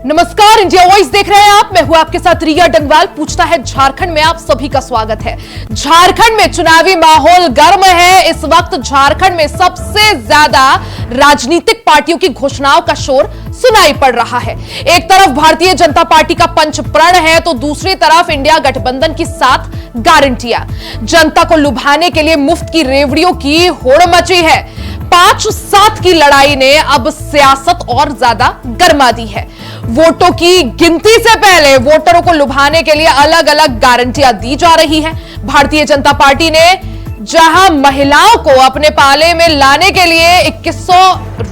नमस्कार, India voice देख रहे हैं आप। मैं हूं आपके साथ रिया डंगवाल। पूछता है झारखंड में आप सभी का स्वागत है। झारखंड में चुनावी माहौल गर्म है। इस वक्त झारखंड में सबसे ज्यादा राजनीतिक पार्टियों की घोषणाओं का शोर सुनाई पड़ रहा है। एक तरफ भारतीय जनता पार्टी का पंच प्रण है तो दूसरी तरफ इंडिया गठबंधन की 7 गारंटियां। जनता को लुभाने के लिए मुफ्त की रेवड़ियों की होड़ मची है। 5-7 की लड़ाई ने अब सियासत और ज्यादा गर्मा दी है। वोटों की गिनती से पहले वोटरों को लुभाने के लिए अलग अलग गारंटियां दी जा रही हैं। भारतीय जनता पार्टी ने जहां महिलाओं को अपने पाले में लाने के लिए 2100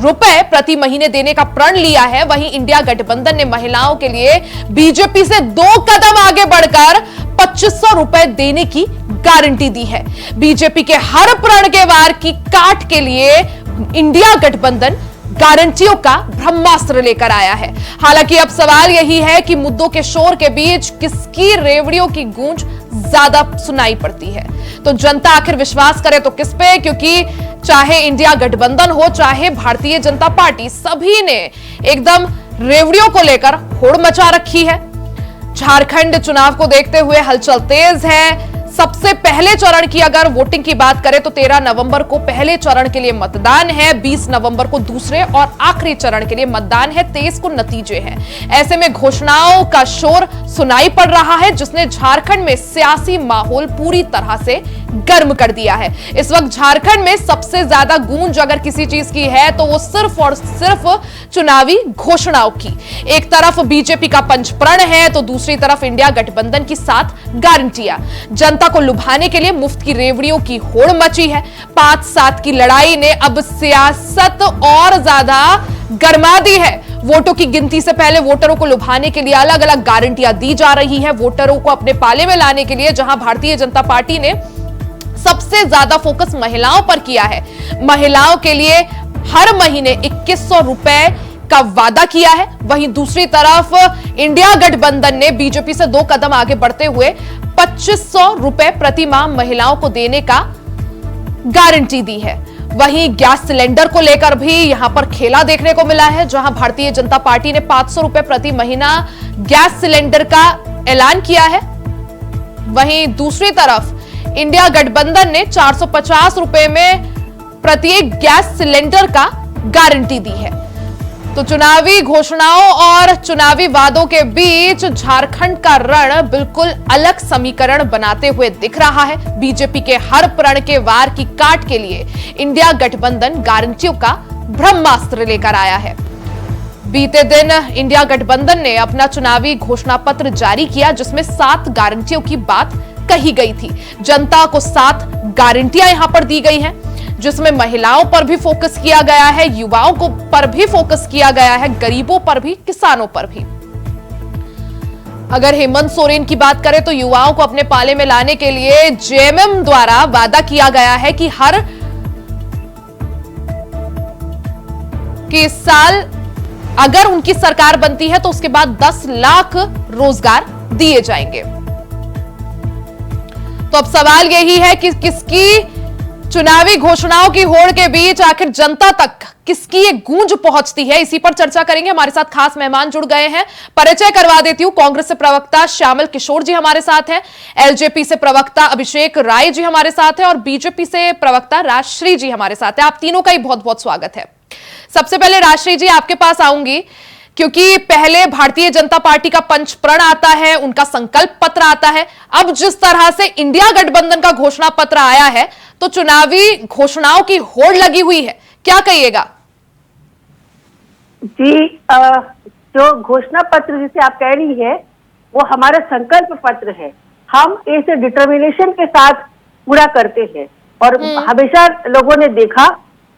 रुपए प्रति महीने देने का प्रण लिया है, वहीं इंडिया गठबंधन ने महिलाओं के लिए बीजेपी से 2 कदम आगे बढ़कर 2500 रुपए देने की गारंटी दी है। बीजेपी के हर प्रण के वार की काट के लिए इंडिया गठबंधन गारंटियों का ब्रह्मास्त्र लेकर आया है। हालांकि अब सवाल यही है कि मुद्दों के शोर के बीच किसकी रेवड़ियों की गूंज ज्यादा सुनाई पड़ती है। तो जनता आखिर विश्वास करे तो किस पे, क्योंकि चाहे इंडिया गठबंधन हो चाहे भारतीय जनता पार्टी, सभी ने एकदम रेवड़ियों को लेकर होड़ मचा रखी है। झारखंड चुनाव को देखते हुए हलचल तेज है। सबसे पहले चरण की अगर वोटिंग की बात करें तो 13 नवंबर को पहले चरण के लिए मतदान है, 20 नवंबर को दूसरे और आखिरी चरण के लिए मतदान है, 23 को नतीजे हैं। ऐसे में घोषणाओं का शोर सुनाई पड़ रहा है जिसने झारखंड में सियासी माहौल पूरी तरह से गर्म कर दिया है। इस वक्त झारखंड में सबसे ज्यादा गूंज अगर किसी चीज की है तो वो सिर्फ और सिर्फ चुनावी घोषणाओं की। एक तरफ बीजेपी का पंचप्रण है तो दूसरी तरफ इंडिया गठबंधन की 7 गारंटियां। जनता को लुभाने के लिए मुफ्त की रेवड़ियों की होड़ मची है। 5-7 की लड़ाई ने अब सियासत और ज्यादा गरमा दी है। वोटों की गिनती से पहले वोटरों को लुभाने के लिए अलग अलग गारंटियां दी जा रही है। वोटरों को अपने पाले में लाने के लिए जहां भारतीय जनता पार्टी ने सबसे ज्यादा फोकस महिलाओं पर किया है, महिलाओं के लिए हर महीने 2100 रुपए का वादा किया है, वहीं दूसरी तरफ इंडिया गठबंधन ने बीजेपी से 2 कदम आगे बढ़ते हुए 2500 रुपए प्रति माह महिलाओं को देने का गारंटी दी है। वहीं गैस सिलेंडर को लेकर भी यहां पर खेला देखने को मिला है, जहां भारतीय जनता पार्टी ने 500 रुपए प्रति महीना गैस सिलेंडर का ऐलान किया है, वहीं दूसरी तरफ इंडिया गठबंधन ने 450 रुपए में प्रत्येक गैस सिलेंडर का गारंटी दी है। तो चुनावी घोषणाओं और चुनावी वादों के बीच झारखंड का रण बिल्कुल अलग समीकरण बनाते हुए दिख रहा है। बीजेपी के हर प्रण के वार की काट के लिए इंडिया गठबंधन गारंटियों का ब्रह्मास्त्र लेकर आया है। बीते दिन इंडिया गठबंधन ने अपना चुनावी घोषणा पत्र जारी किया जिसमें 7 गारंटियों की बात कही गई थी। जनता को 7 गारंटियां यहां पर दी गई हैं, जिसमें महिलाओं पर भी फोकस किया गया है, युवाओं को पर भी फोकस किया गया है, गरीबों पर भी, किसानों पर भी। अगर हेमंत सोरेन की बात करें तो युवाओं को अपने पाले में लाने के लिए जेएमएम द्वारा वादा किया गया है कि हर साल अगर उनकी सरकार बनती है तो उसके बाद 10 लाख रोजगार दिए जाएंगे। तो अब सवाल यही है कि किसकी चुनावी घोषणाओं की होड़ के बीच आखिर जनता तक किसकी ये गूंज पहुंचती है, इसी पर चर्चा करेंगे। हमारे साथ खास मेहमान जुड़ गए हैं। परिचय करवा देती हूं। कांग्रेस से प्रवक्ता श्यामल किशोर जी हमारे साथ हैं, एलजेपी से प्रवक्ता अभिषेक राय जी हमारे साथ हैं और बीजेपी से प्रवक्ता राजश्री जी हमारे साथ हैं। आप तीनों का ही बहुत बहुत स्वागत है। सबसे पहले राजश्री जी आपके पास आऊंगी, क्योंकि पहले भारतीय जनता पार्टी का पंचप्रण आता है, उनका संकल्प पत्र आता है। अब जिस तरह से इंडिया गठबंधन का घोषणा पत्र आया है तो चुनावी घोषणाओं की होड़ लगी हुई है, क्या कहिएगा? जी, जो घोषणा पत्र जिसे आप कह रही है वो हमारा संकल्प पत्र है। हम इसे डिटर्मिनेशन के साथ पूरा करते हैं और हमेशा लोगों ने देखा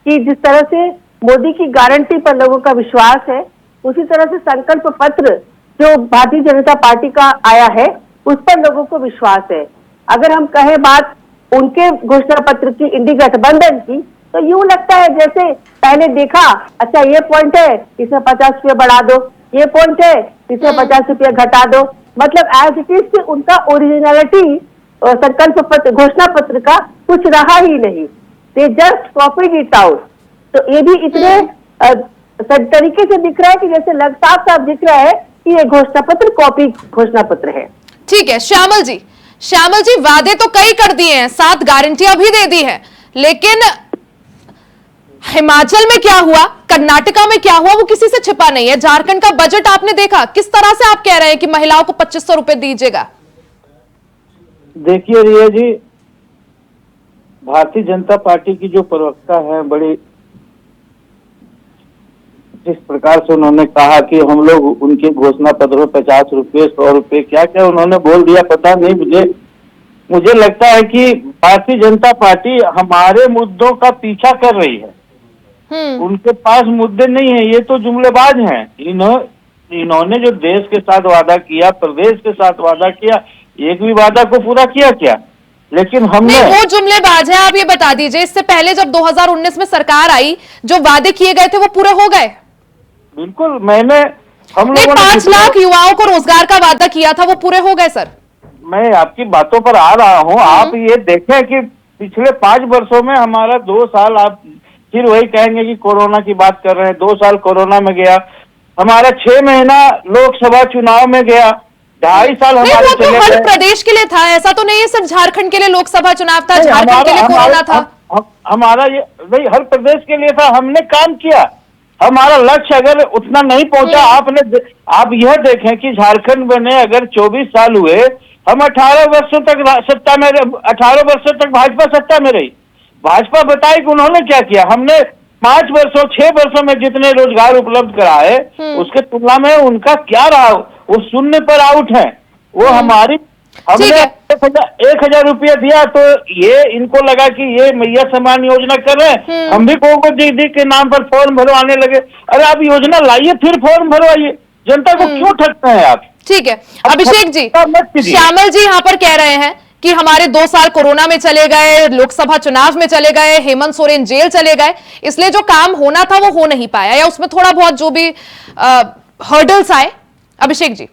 कि जिस तरह से मोदी की गारंटी पर लोगों का विश्वास है, उसी तरह से संकल्प पत्र जो भारतीय जनता पार्टी का आया है उस पर लोगों को विश्वास है। अगर हम कहें बात उनके घोषणा पत्र की, इंडी गठबंधन की, तो यूं लगता है जैसे पहले देखा, अच्छा ये पॉइंट है इसमें 50 रुपये बढ़ा दो, ये पॉइंट है इसमें 50 रुपये घटा दो, मतलब एज इट इज उनका ओरिजिनलिटी संकल्प पत्र, घोषणा पत्र का कुछ रहा ही नहीं। They just copied it out. तो ये भी इतने तरीके से दिख रहा है कि जैसे साफ साफ दिख रहा है कि ये घोषणा पत्र कॉपी घोषणा पत्र है। ठीक है श्यामल जी, वादे तो कई कर दिए हैं, 7 गारंटियां भी दे दी है, लेकिन हिमाचल में क्या हुआ, कर्नाटका में क्या हुआ, वो किसी से छिपा नहीं है। झारखंड का बजट आपने देखा, किस तरह से आप कह रहे हैं कि महिलाओं को 2500 रुपए दीजिएगा। देखिए रिया जी, भारतीय जनता पार्टी की जो प्रवक्ता है, बड़ी जिस प्रकार से उन्होंने कहा कि हम लोग उनके घोषणा पत्र 50 रुपए 100 रुपए क्या क्या उन्होंने बोल दिया, पता नहीं। मुझे लगता है कि भारतीय जनता पार्टी हमारे मुद्दों का पीछा कर रही है। उनके पास मुद्दे नहीं है, ये तो जुमलेबाज हैं। इन्होंने जो देश के साथ वादा किया, प्रदेश के साथ वादा किया, एक भी वादा को पूरा किया क्या? लेकिन हमने वो जुमलेबाज है, आप ये बता दीजिए, इससे पहले जब 2019 में सरकार आई, जो वादे किए गए थे वो पूरे हो गए? बिल्कुल, हम लोगों ने 5 लाख युवाओं को रोजगार का वादा किया था, वो पूरे हो गए सर? मैं आपकी बातों पर आ रहा हूँ। आप ये देखें कि पिछले 5 वर्षों में हमारा 2 साल, आप फिर वही कहेंगे कि कोरोना की बात कर रहे हैं, 2 साल कोरोना में गया, हमारा 6 महीना लोकसभा चुनाव में गया, 2.5 साल हमारे तो हर प्रदेश के लिए था, ऐसा तो नहीं है सिर्फ झारखंड के लिए लोकसभा चुनाव था, झारखंड के लिए कोरोना था। हमारा ये नहीं, हर प्रदेश के लिए था, हमने काम किया। हमारा लक्ष्य अगर उतना नहीं पहुंचा, आप यह देखें कि झारखंड बने अगर 24 साल हुए, हम 18 वर्षों तक सत्ता में, 18 वर्षों तक भाजपा सत्ता में रही। भाजपा बताए कि उन्होंने क्या किया। हमने 5 वर्षों 6 वर्षों में जितने रोजगार उपलब्ध कराए, उसके तुलना में उनका क्या रहा, वो शून्य पर आउट है। वो हमने 1,000 रुपया दिया तो ये इनको लगा कि ये मैया सम्मान योजना कर रहे हैं, हम भी को दीदी के नाम पर फॉर्म भरवाने लगे। अरे आप योजना लाइए, फिर फॉर्म भरवाइए, जनता को क्यों ठगते हैं आप? ठीक है अभिषेक जी, श्यामल जी यहाँ पर कह रहे हैं कि हमारे 2 साल कोरोना में चले गए, लोकसभा चुनाव में चले गए, हेमंत सोरेन जेल चले गए, इसलिए जो काम होना था वो हो नहीं पाया, या उसमें थोड़ा बहुत जो भी हर्डल्स आए। अभिषेक जी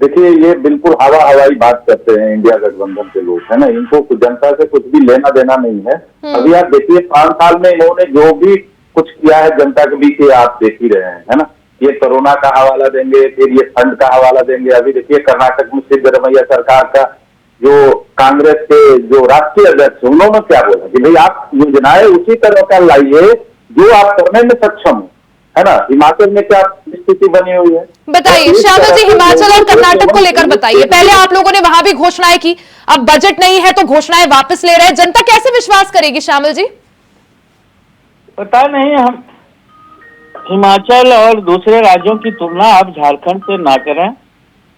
देखिए, ये बिल्कुल हवाई बात करते हैं इंडिया गठबंधन के लोग, है ना। इनको जनता से कुछ भी लेना देना नहीं है। अभी आप देखिए 5 साल में इन्होंने जो भी कुछ किया है जनता के बीच, ये आप देख ही रहे हैं, है ना। ये कोरोना का हवाला देंगे, फिर ये फंड का हवाला देंगे। अभी देखिए कर्नाटक में सिद्धरमैया सरकार का जो कांग्रेस के जो राष्ट्रीय अध्यक्ष, उन्होंने क्या बोला कि भाई आप योजनाएं उसी तरह का लाइए जो आप करने में सक्षम हो, है ना। हिमाचल में क्या स्थिति बनी हुई है, बताइए श्यामल जी, हिमाचल और कर्नाटक को लेकर बताइए। पहले आप लोगों ने वहां भी घोषणाएं की, अब बजट नहीं है तो घोषणाएं वापस ले रहे हैं, जनता कैसे विश्वास करेगी श्यामल जी? पता नहीं, हम हिमाचल और दूसरे राज्यों की तुलना आप झारखंड से ना करें।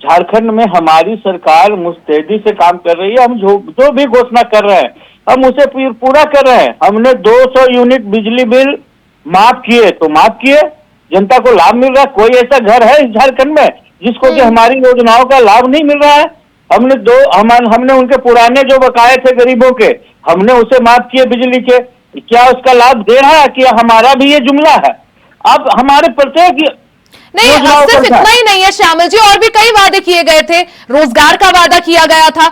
झारखंड में हमारी सरकार मुस्तैदी से काम कर रही है। हम जो भी घोषणा कर रहे हैं हम उसे पूरा कर रहे हैं। हमने 200 यूनिट बिजली बिल माफ किए तो माफ किए, जनता को लाभ मिल रहा है। कोई ऐसा घर है इस झारखंड में जिसको कि हमारी योजनाओं का लाभ नहीं मिल रहा है? हमने उनके पुराने जो बकाये थे गरीबों के, हमने उसे माफ किए बिजली के, क्या उसका लाभ दे रहा है कि हमारा भी ये जुमला है? अब हमारे प्रत्येक नहीं, सिर्फ इतना ही नहीं है श्यामल जी, और भी कई वादे किए गए थे। रोजगार का वादा किया गया था।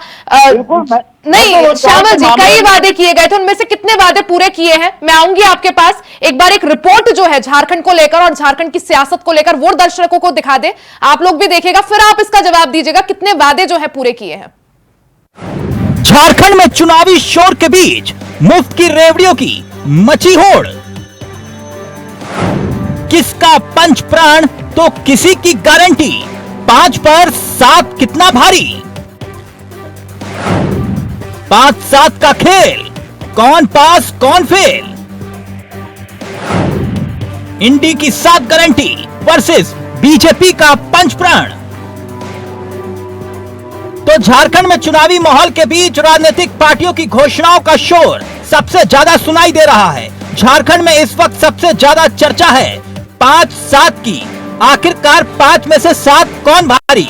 नहीं श्यामल जी, कई वादे किए गए थे, उनमें से कितने वादे पूरे किए हैं? मैं आऊंगी आपके पास, एक बार एक रिपोर्ट जो है झारखंड को लेकर और झारखंड की सियासत को लेकर वो दर्शकों को दिखा दे, आप लोग भी देखिएगा, फिर आप इसका जवाब दीजिएगा कितने वादे जो है पूरे किए हैं। झारखंड में चुनावी शोर के बीच मुफ्त की रेवड़ियों की मची होड़, किसका पंच प्राण तो किसी की गारंटी, 5 पर 7 कितना भारी, 5-7 का खेल, कौन पास कौन फेल, इंडी की 7 गारंटी वर्सेस बीजेपी का पंच प्राण। तो झारखंड में चुनावी माहौल के बीच राजनीतिक पार्टियों की घोषणाओं का शोर सबसे ज्यादा सुनाई दे रहा है। झारखंड में इस वक्त सबसे ज्यादा चर्चा है 5-7 की। आखिरकार 5 में से 7 कौन भारी?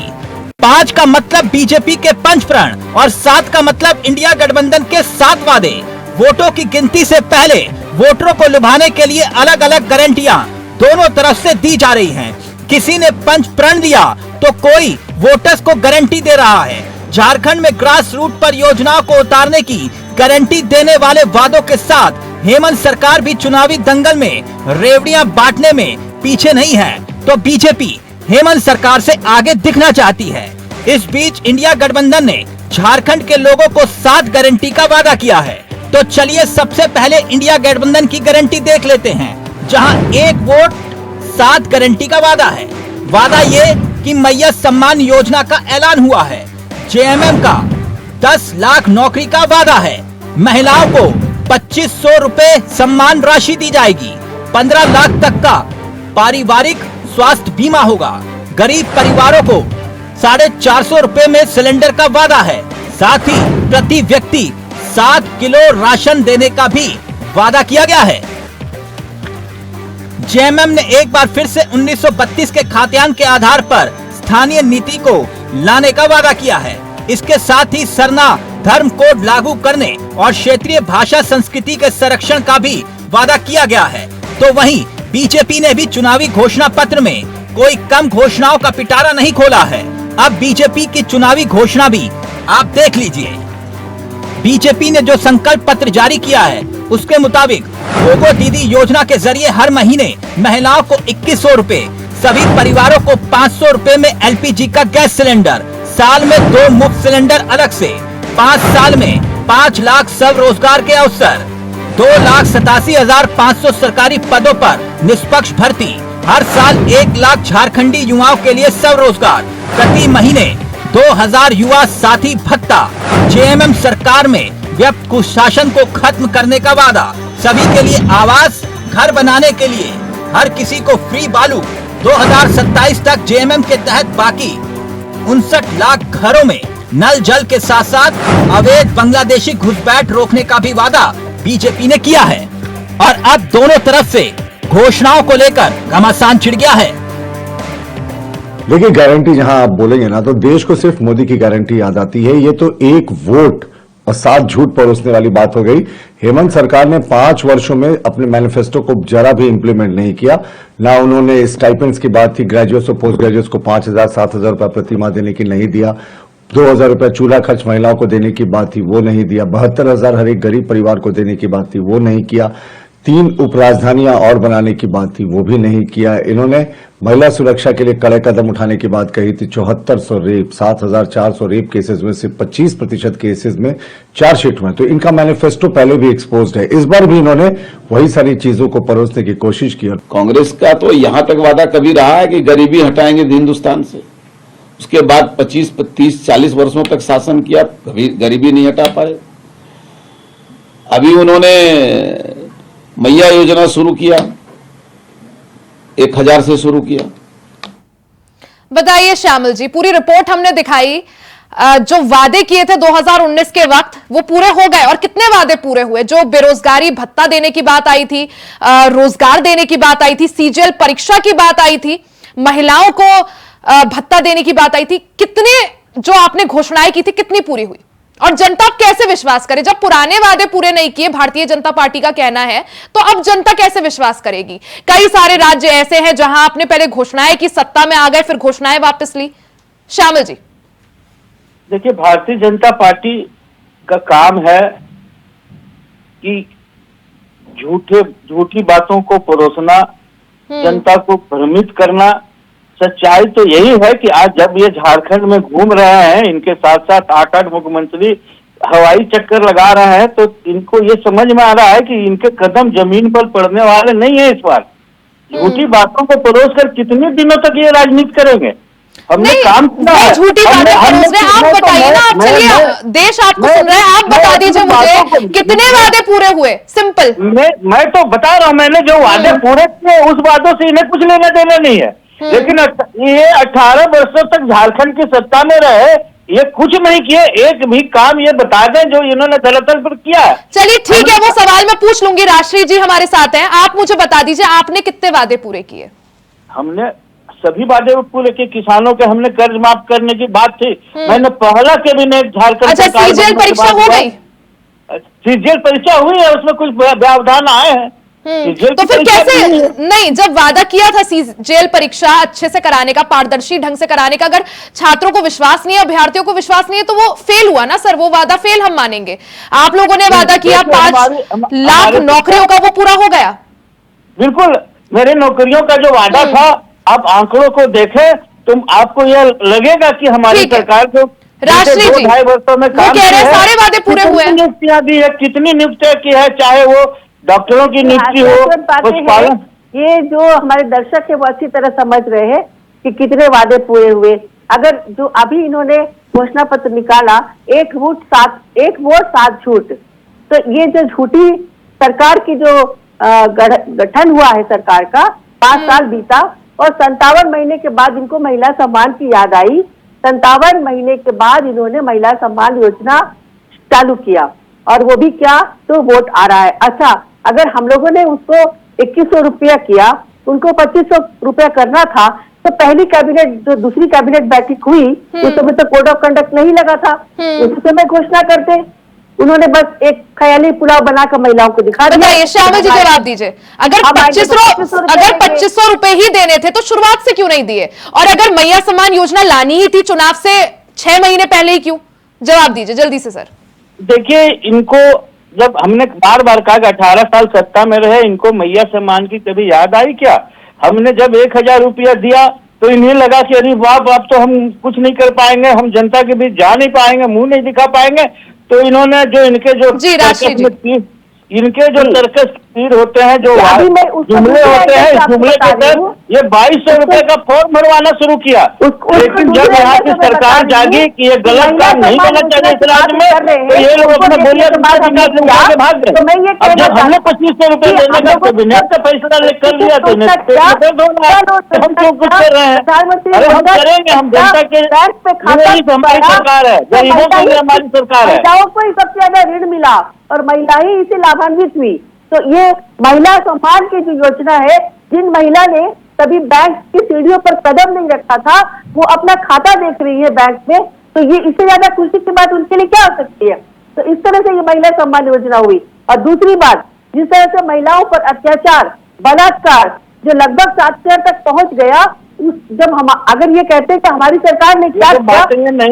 5 का मतलब बीजेपी के पंच प्राण और 7 का मतलब इंडिया गठबंधन के 7 वादे। वोटों की गिनती से पहले वोटरों को लुभाने के लिए अलग अलग गारंटियां दोनों तरफ से दी जा रही हैं। किसी ने पंच प्रण दिया तो कोई वोटर्स को गारंटी दे रहा है। झारखंड में ग्रास रूट पर योजनाओं को उतारने की गारंटी देने वाले वादों के साथ हेमंत सरकार भी चुनावी दंगल में रेवड़ियां बांटने में पीछे नहीं है, तो बीजेपी हेमंत सरकार से आगे दिखना चाहती है। इस बीच इंडिया गठबंधन ने झारखंड के लोगों को 7 गारंटी का वादा किया है। तो चलिए सबसे पहले इंडिया गठबंधन की गारंटी देख लेते हैं, जहां 1 वोट 7 गारंटी का वादा है। वादा ये कि मैया सम्मान योजना का ऐलान हुआ है। जेएमएम का 10 लाख नौकरी का वादा है। महिलाओं को 2500 रुपए सम्मान राशि दी जाएगी। 15 लाख तक का पारिवारिक स्वास्थ्य बीमा होगा। गरीब परिवारों को 450 रुपए में सिलेंडर का वादा है। साथ ही प्रति व्यक्ति 7 किलो राशन देने का भी वादा किया गया है। जेएमएम ने एक बार फिर से 1932 के खाद्यान्न के आधार पर स्थानीय नीति को लाने का वादा किया है। इसके साथ ही सरना धर्म कोड लागू करने और क्षेत्रीय भाषा संस्कृति के संरक्षण का भी वादा किया गया है। तो वहीं बीजेपी ने भी चुनावी घोषणा पत्र में कोई कम घोषणाओं का पिटारा नहीं खोला है। अब बीजेपी की चुनावी घोषणा भी आप देख लीजिए। बीजेपी ने जो संकल्प पत्र जारी किया है उसके मुताबिक गोगो दीदी योजना के जरिए हर महीने महिलाओं को 2100 रुपए, सभी परिवारों को 500 रुपए में एलपीजी का गैस सिलेंडर, साल में 2 मुफ्त सिलेंडर अलग से, 5 साल में 5 लाख स्वरोजगार के अवसर, 2,87,500 सरकारी पदों पर निष्पक्ष भर्ती, हर साल 1 लाख झारखंडी युवाओं के लिए स्वरोजगार, प्रति महीने 2000 युवा साथी भत्ता, जेएमएम सरकार में व्यक्त कुशासन को खत्म करने का वादा, सभी के लिए आवास घर बनाने के लिए हर किसी को फ्री बालू, 2027 तक जेएमएम के तहत बाकी 59 लाख घरों में नल जल के साथ साथ अवैध बांग्लादेशी घुसपैठ रोकने का भी वादा बीजेपी ने किया है। और अब दोनों तरफ से घोषणाओं को लेकर घमासान छिड़ गया है। देखिए, गारंटी जहां आप बोलेंगे ना तो देश को सिर्फ मोदी की गारंटी याद आती है। ये तो 1 वोट और 7 झूठ परोसने वाली बात हो गई। हेमंत सरकार ने 5 वर्षों में अपने मैनिफेस्टो को जरा भी इंप्लीमेंट नहीं किया। ना उन्होंने स्टाइपेंड्स की बात थी, ग्रेजुएट्स और पोस्ट ग्रेजुएट्स को 5,000 7,000 रुपए प्रति माह देने की नहीं दिया। 2,000 रुपए चूल्हा खर्च महिलाओं को देने की बात थी, वो नहीं दिया। 72,000 हर एक गरीब परिवार को देने की बात थी, वो नहीं किया। 3 उपराजधानियां और बनाने की बात थी, वो भी नहीं किया। इन्होंने महिला सुरक्षा के लिए कड़े कदम उठाने की बात कही थी। 7400 रेप, 7,400 रेप केसेस में से 25% केसेस में चार्जशीट में। तो इनका मैनिफेस्टो पहले भी एक्सपोज्ड है। इस बार भी इन्होंने वही सारी चीजों को परोसने की कोशिश की। कांग्रेस का तो यहां तक वादा कभी रहा है कि गरीबी हटाएंगे हिंदुस्तान से। उसके बाद 25, 30, 40 वर्षों तक शासन किया, कभी गरीबी नहीं हटा पाए। अभी उन्होंने मैया योजना शुरू किया, 1000 से शुरू किया। बताइए श्यामल जी, पूरी रिपोर्ट हमने दिखाई। जो वादे किए थे 2019 के वक्त वो पूरे हो गए, और कितने वादे पूरे हुए? जो बेरोजगारी भत्ता देने की बात आई थी, रोजगार देने की बात आई थी, सीजीएल परीक्षा की बात आई थी, महिलाओं को भत्ता देने की बात आई थी, कितने जो आपने घोषणाएं की थी कितनी पूरी हुई? और जनता कैसे विश्वास करे जब पुराने वादे पूरे नहीं किए? भारतीय जनता पार्टी का कहना है, तो अब जनता कैसे विश्वास करेगी? कई सारे राज्य ऐसे हैं जहां आपने पहले घोषणाएं की, सत्ता में आ गए, फिर घोषणाएं वापस ली। श्यामल जी, देखिए, भारतीय जनता पार्टी का काम है कि झूठी बातों को परोसना, जनता को भ्रमित करना। सच्चाई तो यही है कि आज जब ये झारखंड में घूम रहे हैं, इनके साथ साथ 8 मुख्यमंत्री हवाई चक्कर लगा रहे हैं, तो इनको ये समझ में आ रहा है कि इनके कदम जमीन पर पड़ने वाले नहीं है। इस बार झूठी बातों को परोस कर कितने दिनों तक ये राजनीति करेंगे? हमने काम किया है। झूठी बातें परोस रहे हैं, आप बताइए ना। आप चलिए, देश आपको सुन रहे हैं, आप बता दीजिए मुझे कितने वादे पूरे हुए? सिंपल। मैं तो बता रहा हूँ, मैंने जो वादे पूरे किए उस वादों से इन्हें कुछ लेना देना नहीं है। लेकिन ये 18 वर्षों तक झारखंड की सत्ता में रहे, ये कुछ नहीं किए। एक भी काम ये बता दें जो इन्होंने धरातल पर किया है। चलिए ठीक है, वो सवाल मैं पूछ लूंगी। राष्ट्रीय जी हमारे साथ हैं, आप मुझे बता दीजिए आपने कितने वादे पूरे किए? हमने सभी वादे पूरे किए। किसानों के हमने कर्ज माफ करने की बात थी। मैंने पहला कैबिनेट झारखंड। अच्छा, सीजीएल परीक्षा हो गई? सीजीएल परीक्षा हुई है, उसमें कुछ व्यवधान आए हैं, तो फिर कैसे नहीं, जब वादा किया था जेल परीक्षा अच्छे से कराने का, पारदर्शी ढंग से कराने का, अगर छात्रों को विश्वास नहीं है, अभ्यर्थियों को विश्वास नहीं है, तो वो फेल हुआ ना सर, वो वादा फेल हम मानेंगे। आप लोगों ने वादा किया 5 लाख नौकरियों का, वो पूरा हो गया? बिल्कुल, मेरे नौकरियों का जो वादा था, आप आंकड़ों को देखें तो आपको यह लगेगा कि हमारी सरकार को राष्ट्रीय जी 2-2.5 वर्षों में काम कह रहे हैं सारे वादे पूरे हुए हैं। नियुक्तियां दी है, कितनी नियुक्तियां की है, चाहे वो डॉक्टरों की नियुक्ति हो, पशुपालन। ये जो हमारे दर्शक है वो अच्छी तरह समझ रहे हैं कि कितने वादे पूरे हुए। अगर जो अभी इन्होंने घोषणा पत्र निकाला, एक वोट 7 झूठ, तो ये जो झूठी सरकार की जो गठन हुआ है सरकार का, 5 साल बीता और 57 महीने के बाद इनको महिला सम्मान की याद आई। 57 महीने के बाद इन्होंने महिला सम्मान योजना चालू किया, और वो भी क्या, तो वोट आ रहा है। अच्छा, अगर हम लोगों ने उसको 2100 रुपया किया, उनको 2500 रुपया करना था, तो पहली कैबिनेट जो दूसरी कैबिनेट बैठक हुई उस समय तो कोड ऑफ कंडक्ट नहीं लगा था, उसी समय घोषणा करते। उन्होंने बस एक ख्याली पुलाव बनाकर महिलाओं को दिखा दिया। बताइए श्यामल जी, जवाब दीजिए। अगर 2500 रुपए ही देने थे तो शुरुआत से क्यों नहीं दिए? और अगर मैया सम्मान योजना लानी ही थी चुनाव से 6 महीने पहले ही क्यों? जवाब दीजिए जल्दी से सर। देखिए, इनको जब हमने बार बार कहा कि 18 साल सत्ता में रहे, इनको मैया सम्मान की कभी याद आई क्या? हमने जब 1000 रुपया दिया तो इन्हें लगा कि अरे बाप, अब तो हम कुछ नहीं कर पाएंगे, हम जनता के बीच जा नहीं पाएंगे, मुंह नहीं दिखा पाएंगे। तो इन्होंने जो इनके जो इनके जो तर्कस तीर होते हैं, जो जुमले होते हैं, इस जुमले के तहत ये 2200 रुपए का फॉर्म भरवाना शुरू किया। लेकिन जब यहाँ की सरकार जागी कि ये गलत काम नहीं करना चाहिए इस राज्य में, तो ये लोग अपने बोलिए भाग गए। अब जब हमने 2500 रुपए देने का कैबिनेट का फैसला कर लिया तो हम क्यों कुछ कर रहे हैं? अरे हम करेंगे, हम जनता के हमारी सरकार है, गरीबों के लिए हमारी सरकार है। महिलाओं को सबसे ज्यादा ऋण मिला और महिला ही इसे लाभान्वित हुई। तो ये महिला सम्मान की जो योजना है, जिन महिला ने कभी बैंक की सीढ़ियों पर कदम नहीं रखा था, वो अपना खाता देख रही है बैंक में, तो ये इससे ज्यादा खुशी की बात उनके लिए क्या हो सकती है? तो इस तरह से ये महिला सम्मान योजना हुई। और दूसरी बात, जिस तरह से महिलाओं पर अत्याचार, बलात्कार जो लगभग 7 तक पहुंच गया, जब हम अगर ये कहते हैं कि हमारी सरकार ने क्या किया,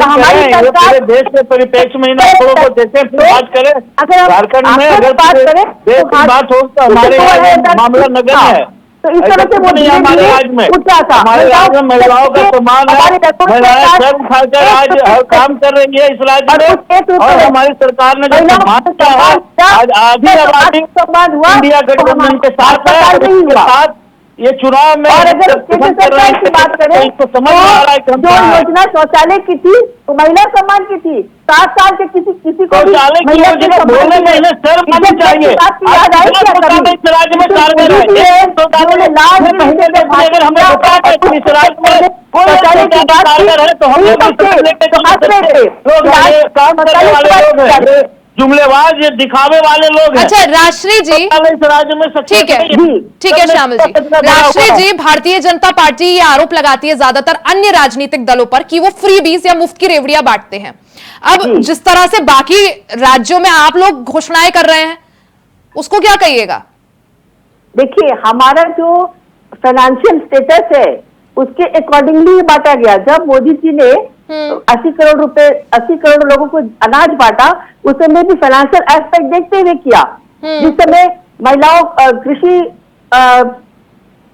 हमारी सरकार देश के परिप्रेक्ष्य में इन आंकड़ों को देखें, फिर बात करें। अगर झारखंड में अगर बात करें देश की बात हो तो हमारे यहाँ मामला नगर है। तो इस तरह से वो हमारे राज्य में हमारे राज्य में महिलाओं का सम्मान है, महिलाएं सर उठाकर आज हर काम कर रही है इस राज्य में, और हमारी सरकार ने जो सम्मान किया है, आज आधी आबादी इंडिया गठबंधन के साथ है, उसके साथ ये चुनाव में। और अगर सरकार की बात करें तो समझ में आ रहा है जो योजना शौचालय की थी वो महिला सम्मान की थी। 7 साल के किसी को शौचालय की योजना बोलने में इन्हें शर्म आनी चाहिए। राज्य में कारगर है, अगर हमें बता दें इस राज्य में शौचालय की बात कारगर है तो हम काम करने वाले लोग हैं, जुमलेबाज, ये दिखावे वाले लोग हैं। अच्छा राष्ट्रीय जी, राज्य में ठीक है श्यामल जी। राष्ट्रीय जी, भारतीय जनता पार्टी ये आरोप लगाती है ज्यादातर अन्य राजनीतिक दलों पर कि वो फ्रीबीज या मुफ्त की रेवड़ियां बांटते हैं। अब जिस तरह से बाकी राज्यों में आप लोग घोषणाएं कर रहे हैं, उसको क्या कहिएगा? देखिए, हमारा जो फाइनेंशियल स्टेटस है उसके अकॉर्डिंगली बांटा गया। जब मोदी जी ने 80 करोड़ लोगों को अनाज बांटा, उस समय भी फाइनेंशियल एस्पेक्ट देखते हुए किया। जिस समय महिलाओं कृषि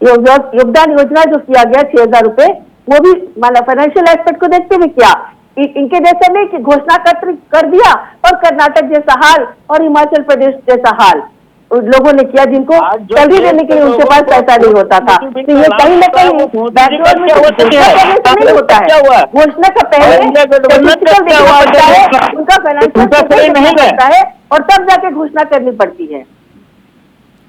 योगदान योजना जो किया गया 6000 रुपए, वो भी फाइनेंशियल एस्पेक्ट को देखते हुए किया। इनके जैसा नहीं कि घोषणा कर दिया और कर्नाटक जैसा हाल और हिमाचल प्रदेश जैसा हाल लोगों ने किया, जिनको सैलरी देने के लिए उनके पास पैसा नहीं होता था। तो ये कहीं ना कहीं बैकवर्ड में नहीं होता है। घोषणा का पहले उनका फाइनेंशियल नहीं रहता है और तब जाके घोषणा करनी पड़ती है।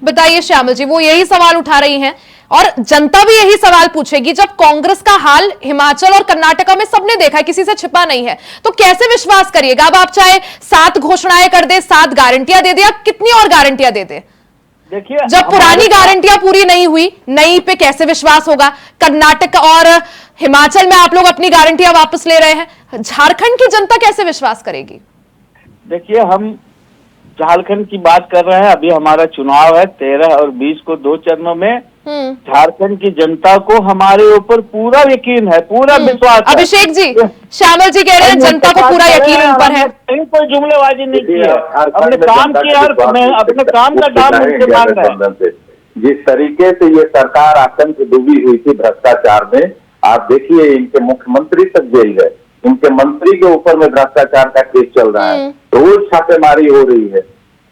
बताइए श्यामल जी, वो यही सवाल उठा रही हैं और जनता भी यही सवाल पूछेगी। जब कांग्रेस का हाल हिमाचल और कर्नाटका में सबने देखा है, किसी से छिपा नहीं है, तो कैसे विश्वास करिएगा? अब आप चाहे 7 घोषणाएं कर दे, 7 गारंटियां दे दे, या कितनी और गारंटियां दे दे? देखिए, जब पुरानी गारंटियां पूरी नहीं हुई, नई पे कैसे विश्वास होगा? कर्नाटक और हिमाचल में आप लोग अपनी गारंटियां वापस ले रहे हैं, झारखंड की जनता कैसे विश्वास करेगी? देखिए, हम झारखंड की बात कर रहे हैं, अभी हमारा चुनाव है 13 और 20 को 2 चरणों में। झारखंड की जनता को हमारे ऊपर पूरा यकीन है, पूरा विश्वास है। अभिषेक जी, श्यामल जी कह रहे हैं जनता को पूरा यकीन उन पर है। कहीं कोई जुमलेबाजी नहीं की है, हमने काम किया और अपने काम का दाम उनसे मांग रहे हैं। जिस तरीके से ये सरकार आतंक डूबी हुई थी भ्रष्टाचार में, आप देखिए इनके मुख्यमंत्री तक जेल गए, इनके मंत्री के ऊपर में भ्रष्टाचार का केस चल रहा है, रोज छापेमारी हो रही है,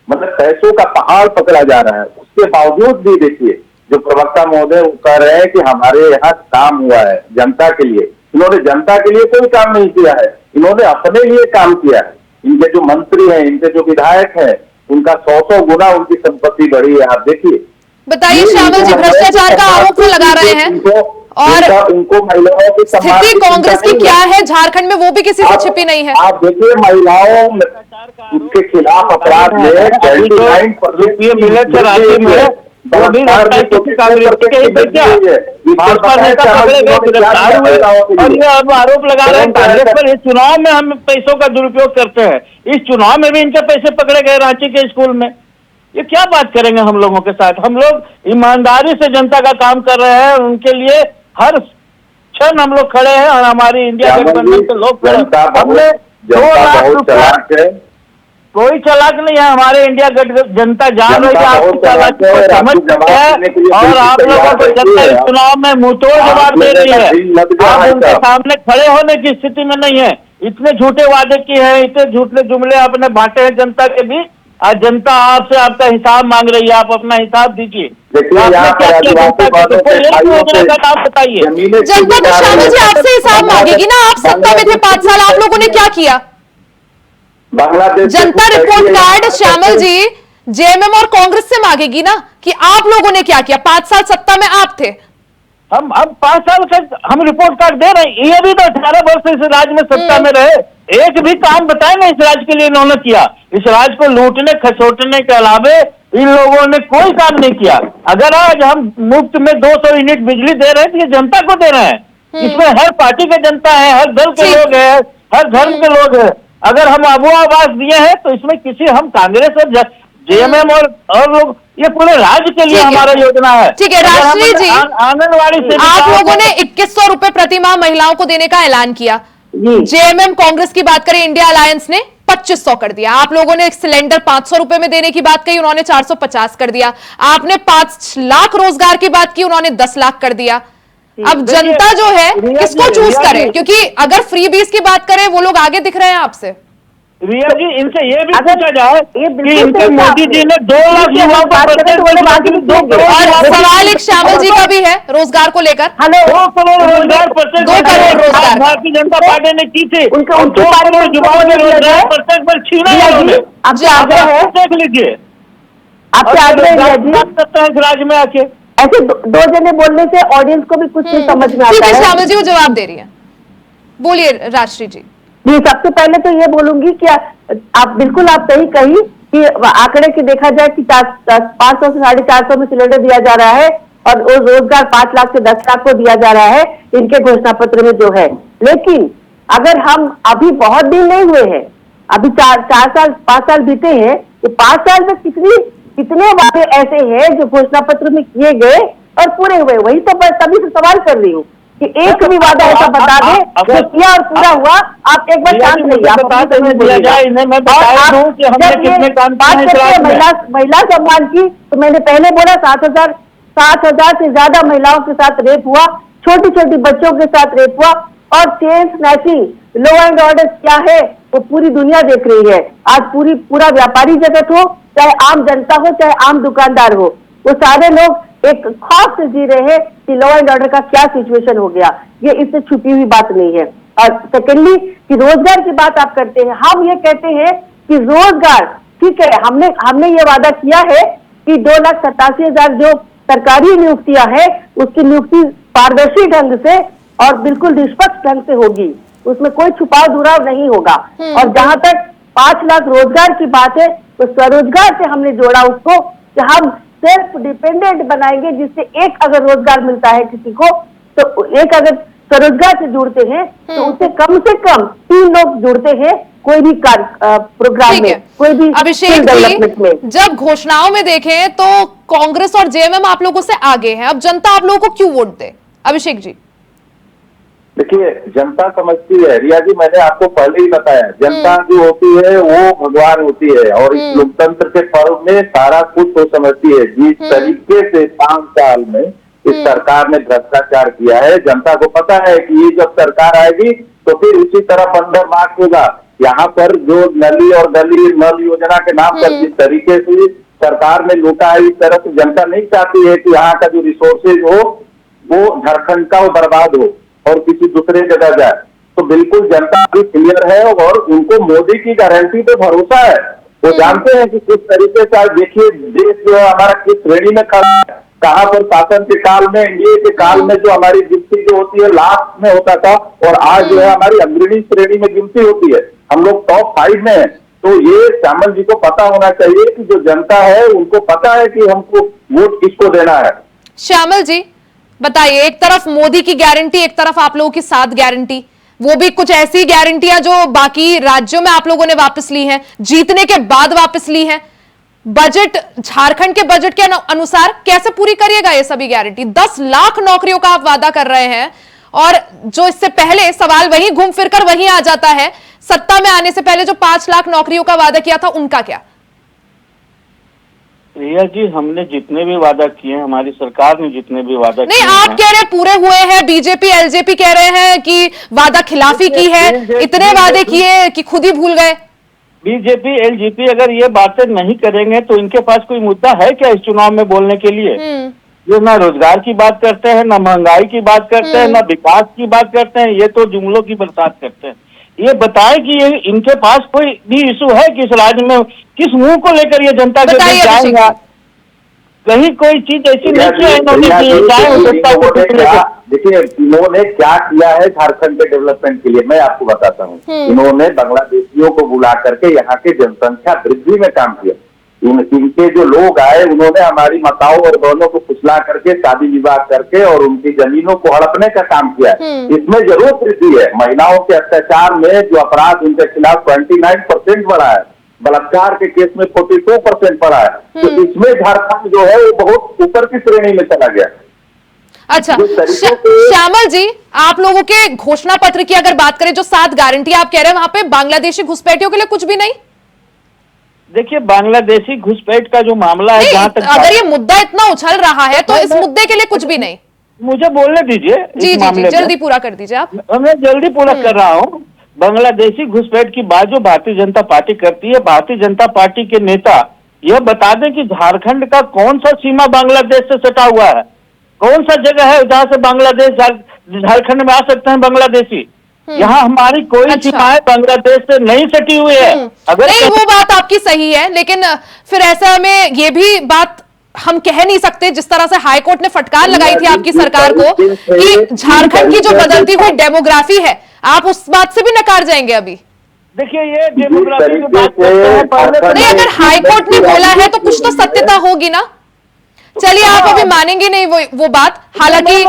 मतलब पैसों का पहाड़ पकड़ा जा रहा है। उसके बावजूद भी देखिए जो प्रवक्ता महोदय वो कह रहे हैं कि हमारे यहाँ काम हुआ है जनता के लिए। इन्होंने जनता के लिए कोई काम नहीं किया है, इन्होंने अपने लिए काम किया है। इनके जो मंत्री हैं, इनके जो विधायक हैं, उनका 100 गुना उनकी संपत्ति बढ़ी है। आप देखिए, बताइए श्यामल जी, भ्रष्टाचार का आरोप वो लगा रहे हैं और उनको महिलाओं की स्थिति कांग्रेस की क्या है झारखंड में वो भी किसी से छिपी नहीं है। आप देखिए महिलाओं के खिलाफ अपराध में 29% मिले थे राज्य में, भाजपा नेता पकड़े गए, गिरफ्तार हुए और ये अब आरोप लगा रहे हैं कांग्रेस पर। इस चुनाव में हम पैसों का दुरुपयोग करते हैं, इस चुनाव में भी इनके पैसे पकड़े गए रांची के स्कूल में। ये क्या बात करेंगे हम लोगों के साथ? हम लोग ईमानदारी से जनता का काम कर रहे हैं, उनके लिए हर क्षण हम लोग खड़े हैं और हमारी इंडिया गठबंधन के लोग खड़े हैं। हमने 2 लाख रुपया, कोई चालाक नहीं है, हमारे इंडिया जनता जान रही है, आपकी चालाकी को समझ चुकी है और आप लोगों को जनता इस चुनाव में मुंहतोड़ जवाब दे रही है। आप उनके सामने खड़े होने की स्थिति में नहीं है। इतने झूठे वादे किए हैं, इतने झूठे जुमले आपने बांटे हैं जनता के बीच, आज जनता आपसे आपका हिसाब मांग रही है। आप अपना हिसाब दीजिए, आपने क्या किया जनता के लिए, कोई एक योजना का नाम बताइए। जनता तो श्यामल जी आपसे हिसाब मांगेगी ना, आप सत्ता में थे 5 साल, आप लोगों ने क्या किया? जनता रिपोर्ट कार्ड श्यामल जी जेएमएम और कांग्रेस से मांगेगी ना कि आप लोगों ने क्या किया, 5 साल सत्ता में आप थे। हम 5 साल से हम रिपोर्ट कार्ड दे रहे हैं, ये भी तो 18 वर्ष इस राज्य में सत्ता में रहे, एक भी काम बताए ना इस राज्य के लिए इन्होंने किया। इस राज्य को लूटने खसोटने के अलावे इन लोगों ने कोई काम नहीं किया। अगर आज हम मुफ्त में 200 यूनिट बिजली दे रहे हैं तो ये जनता को दे रहे हैं, इसमें हर पार्टी के जनता है, हर दल के लोग हैं, हर धर्म के लोग हैं। अगर हम आबो आवास दिए हैं तो इसमें किसी हम कांग्रेस और जेएमएम और लोग, ये पूरे राज्य के लिए हमारा योजना है। ठीक है राष्ट्रीय जी, आंगनबाड़ी से आप लोगों ने 2100 रुपए प्रति माह महिलाओं को देने का ऐलान किया। जेएमएम कांग्रेस की बात करें, इंडिया अलायंस ने 2500 कर दिया। आप लोगों ने एक सिलेंडर 500 रुपए में देने की बात कही, उन्होंने 450 कर दिया। आपने 5 लाख रोजगार की बात की, उन्होंने 10 लाख कर दिया। अब जनता जो है किसको चूज करे, क्योंकि अगर फ्री बीस की बात करें वो लोग आगे दिख रहे हैं आपसे। रिया जी, इनसे ये भी पूछा जाए कि इनके मोदी जी ने 2 लाख युवाओं को और सवाल एक श्यामल जी का भी है रोजगार को लेकर। 2 करोड़ रोजगार 2 करोड़ रोजगार भारतीय जनता पार्टी ने की थी, 2 करोड़ युवाओं ने रोजगार पर छीना उन्होंने। देख लीजिए, सकते हैं इस राज्य में आके ऐसे 2 जने बोलने से ऑडियंस को भी कुछ नहीं समझ में आता है। श्यामल जी वो जवाब दे रही है, बोलिए राष्ट्रीय जी। जी, सबसे पहले तो ये बोलूंगी कि आप बिल्कुल आप सही कही कि आंकड़े की देखा जाए कि 500 से 450 में सिलेंडर दिया जा रहा है और रोजगार 5 लाख से 10 लाख को दिया जा रहा है इनके घोषणा पत्र में जो है। लेकिन अगर हम अभी बहुत दिन नहीं हुए हैं, अभी 5 साल बीते हैं, तो 5 साल में कितने वादे ऐसे हैं जो घोषणा पत्र में किए गए और पूरे हुए। वही तो तभी से सवाल कर रही हूँ कि एक भी वादा ऐसा बता दे जो किया और पूरा हुआ। आप एक बार शांत रहिए, आप बात करते महिला सम्मान की, तो मैंने पहले बोला 7,000 से ज्यादा महिलाओं के साथ रेप हुआ, छोटी छोटी बच्चों के साथ रेप हुआ और chain snatching, law and order क्या है वो पूरी दुनिया देख रही है। आज पूरा व्यापारी जगत हो, चाहे आम जनता हो, चाहे आम दुकानदार हो, वो सारे लोग एक खौफ से जी रहे हैं कि लॉ एंड ऑर्डर का क्या सिचुएशन हो गया। ये इससे छुपी हुई बात नहीं है। और सेकेंडली कि रोजगार की बात आप करते हैं, हम ये कहते हैं कि रोजगार ठीक है, हमने ये वादा किया है कि 2,87,000 जो सरकारी नियुक्तियां है उसकी नियुक्ति पारदर्शी ढंग से और बिल्कुल निष्पक्ष ढंग से होगी, उसमें कोई छुपाव दुराव नहीं होगा। और जहां तक 5 लाख रोजगार की बात है तो स्वरोजगार से हमने जोड़ा उसको कि हम सेल्फ डिपेंडेंट बनाएंगे, जिससे एक अगर रोजगार मिलता है किसी को तो एक अगर स्वरोजगार से जुड़ते हैं तो उससे कम 3 लोग जुड़ते हैं कोई भी प्रोग्राम ठीक में, है कोई भी अभिषेक skill development जी, में। जब घोषणाओं में देखें तो कांग्रेस और जेएमएम आप लोगों से आगे है, अब जनता आप लोगों को क्यों वोट दे? अभिषेक जी। देखिए, जनता समझती है, रिया जी, मैंने आपको पहले ही बताया, जनता जो होती है वो भगवान होती है, और इस लोकतंत्र के पर्व में सारा कुछ वो समझती है। जिस तरीके से 5 साल में इस सरकार ने भ्रष्टाचार किया है, जनता को पता है कि ये जब सरकार आएगी तो फिर उसी तरह बंदर मार्च होगा। यहाँ पर जो नली और गली नल योजना के नाम पर जिस तरीके से सरकार ने लूटा है, इस तरह से जनता नहीं चाहती है कि यहाँ का जो रिसोर्सेज हो वो झारखंड का वो बर्बाद हो और किसी दूसरे जगह जाए। तो बिल्कुल जनता भी क्लियर है और उनको मोदी की गारंटी पे भरोसा है। वो जानते हैं कि किस तरीके से, आज देखिए देश जो है हमारा किस श्रेणी में खड़ा है, कहाँ पर शासन के काल में, एनडीए के काल में जो हमारी गिनती जो होती है लास्ट में होता था, और आज जो है हमारी अग्रणी श्रेणी में गिनती होती है, हम लोग टॉप 5 में है। तो ये श्यामल जी को पता होना चाहिए कि जो जनता है उनको पता है कि हमको वोट किसको देना है। श्यामल जी बताइए, एक तरफ मोदी की गारंटी, एक तरफ आप लोगों की 7 गारंटी, वो भी कुछ ऐसी गारंटियां जो बाकी राज्यों में आप लोगों ने वापस ली हैं, जीतने के बाद वापस ली हैं। बजट, झारखंड के बजट के अनुसार कैसे पूरी करिएगा ये सभी गारंटी? 10 लाख नौकरियों का आप वादा कर रहे हैं, और जो इससे पहले सवाल वहीं घूम फिरकर वहीं आ जाता है, सत्ता में आने से पहले जो 5 लाख नौकरियों का वादा किया था उनका क्या? रिया जी, हमने जितने भी वादा किए हैं, हमारी सरकार ने जितने भी वादा नहीं, किए आप हैं, कह रहे हैं पूरे हुए हैं, बीजेपी एलजेपी कह रहे हैं कि वादा खिलाफी की है, इतने वादे किए कि खुद ही भूल गए। बीजेपी एलजेपी अगर ये बातें नहीं करेंगे तो इनके पास कोई मुद्दा है क्या इस चुनाव में बोलने के लिए? ये ना रोजगार की बात करते हैं, ना महंगाई की बात करते हैं, ना विकास की बात करते हैं, ये तो जुमलों की बरसात करते हैं। ये बताएं कि ये इनके पास कोई भी इशू है कि इस राज्य में किस मुंह को लेकर ये जनता के बीच जाएंगे? कहीं कोई चीज ऐसी नहीं की है इन्होंने की जाए जनता को। देखिए, इन्होंने क्या किया है झारखंड के डेवलपमेंट के लिए, मैं आपको बताता हूँ। इन्होंने बांग्लादेशियों को बुला करके यहाँ के जनसंख्या वृद्धि में काम किया। इनके जो लोग आए उन्होंने हमारी माताओं और बहनों को फुसला करके शादी विवाह करके और उनकी जमीनों को हड़पने का काम किया है। इसमें जरूर वृद्धि है। महिलाओं के अत्याचार में जो अपराध उनके खिलाफ 29% बढ़ा है, बलात्कार के केस में 42% बढ़ा है। तो इसमें झारखंड जो है वो बहुत ऊपर की श्रेणी में चला गया। अच्छा, श्यामल जी, आप लोगों के घोषणा पत्र की अगर बात करें, जो 7 गारंटी आप कह रहे हैं, वहां पे बांग्लादेशी घुसपैठियों के लिए कुछ भी नहीं? देखिए, बांग्लादेशी घुसपैठ का जो मामला है, जहाँ तक अगर ये मुद्दा इतना उछल रहा है तो इस मुद्दे के लिए कुछ भी नहीं? मुझे बोलने दीजिए। जी जी, जल्दी पूरा कर दीजिए आप। मैं जल्दी पूरा कर रहा हूँ। बांग्लादेशी घुसपैठ की बात जो भारतीय जनता पार्टी करती है, भारतीय जनता पार्टी के नेता यह बता दें कि झारखंड का कौन सा सीमा बांग्लादेश से सटा हुआ है, कौन सा जगह है जहाँ से बांग्लादेश झारखंड में आ सकते हैं बांग्लादेशी? यहाँ हमारी कोई सीमाएं बांग्लादेश से नहीं सटी हुई है। अगर नहीं, वो बात आपकी सही है, लेकिन फिर ऐसा में ये भी बात हम कह नहीं सकते, जिस तरह से हाईकोर्ट ने फटकार लगाई थी आपकी सरकार को कि झारखंड की जो बदलती हुई डेमोग्राफी है, आप उस बात से भी नकार जाएंगे अभी? देखिए, ये डेमोग्राफी की बात करते हैं पहले। नहीं, अगर हाईकोर्ट ने बोला है तो कुछ तो सत्यता होगी ना। चलिए, आप अभी मानेंगे नहीं वो बात, हालांकि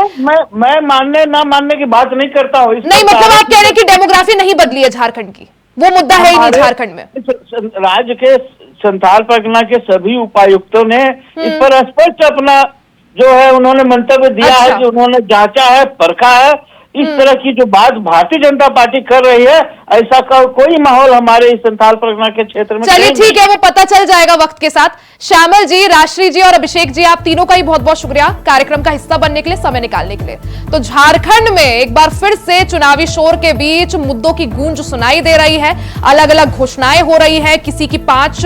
मैं मानने ना मानने की बात नहीं करता हूँ। नहीं, मतलब आप कह रहे हैं कि डेमोग्राफी नहीं बदली है झारखंड की, वो मुद्दा है ही नहीं झारखंड में। राज्य के संथाल परगना के सभी उपायुक्तों ने इस पर स्पष्ट अपना जो है उन्होंने मंतव्य दिया है कि उन्होंने जांचा है, परखा है। इस तरह की जो बात भारतीय जनता पार्टी कर रही है, ऐसा का कोई माहौल हमारे इस संथाल परगना के क्षेत्र में। चलिए ठीक है, वो पता चल जाएगा वक्त के साथ। श्यामल जी, राष्ट्रीय जी और अभिषेक जी, आप तीनों का ही बहुत बहुत शुक्रिया कार्यक्रम का हिस्सा बनने के लिए, समय निकालने के लिए। तो झारखंड में एक बार फिर से चुनावी शोर के बीच मुद्दों की गूंज सुनाई दे रही है, अलग अलग घोषणाएं हो रही है, किसी की 5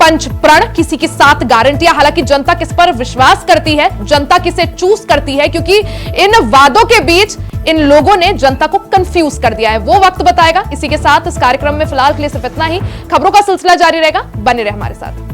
पंच प्रण, किसी की 7 गारंटियां। हालांकि जनता किस पर विश्वास करती है, जनता किसे चूज करती है, क्योंकि इन वादों के बीच इन लोगों ने जनता को कंफ्यूज कर दिया है, वो वक्त बताएगा। इसी के साथ इस कार्यक्रम में फिलहाल के लिए सिर्फ इतना ही। खबरों का सिलसिला जारी रहेगा, बने रहे हमारे साथ।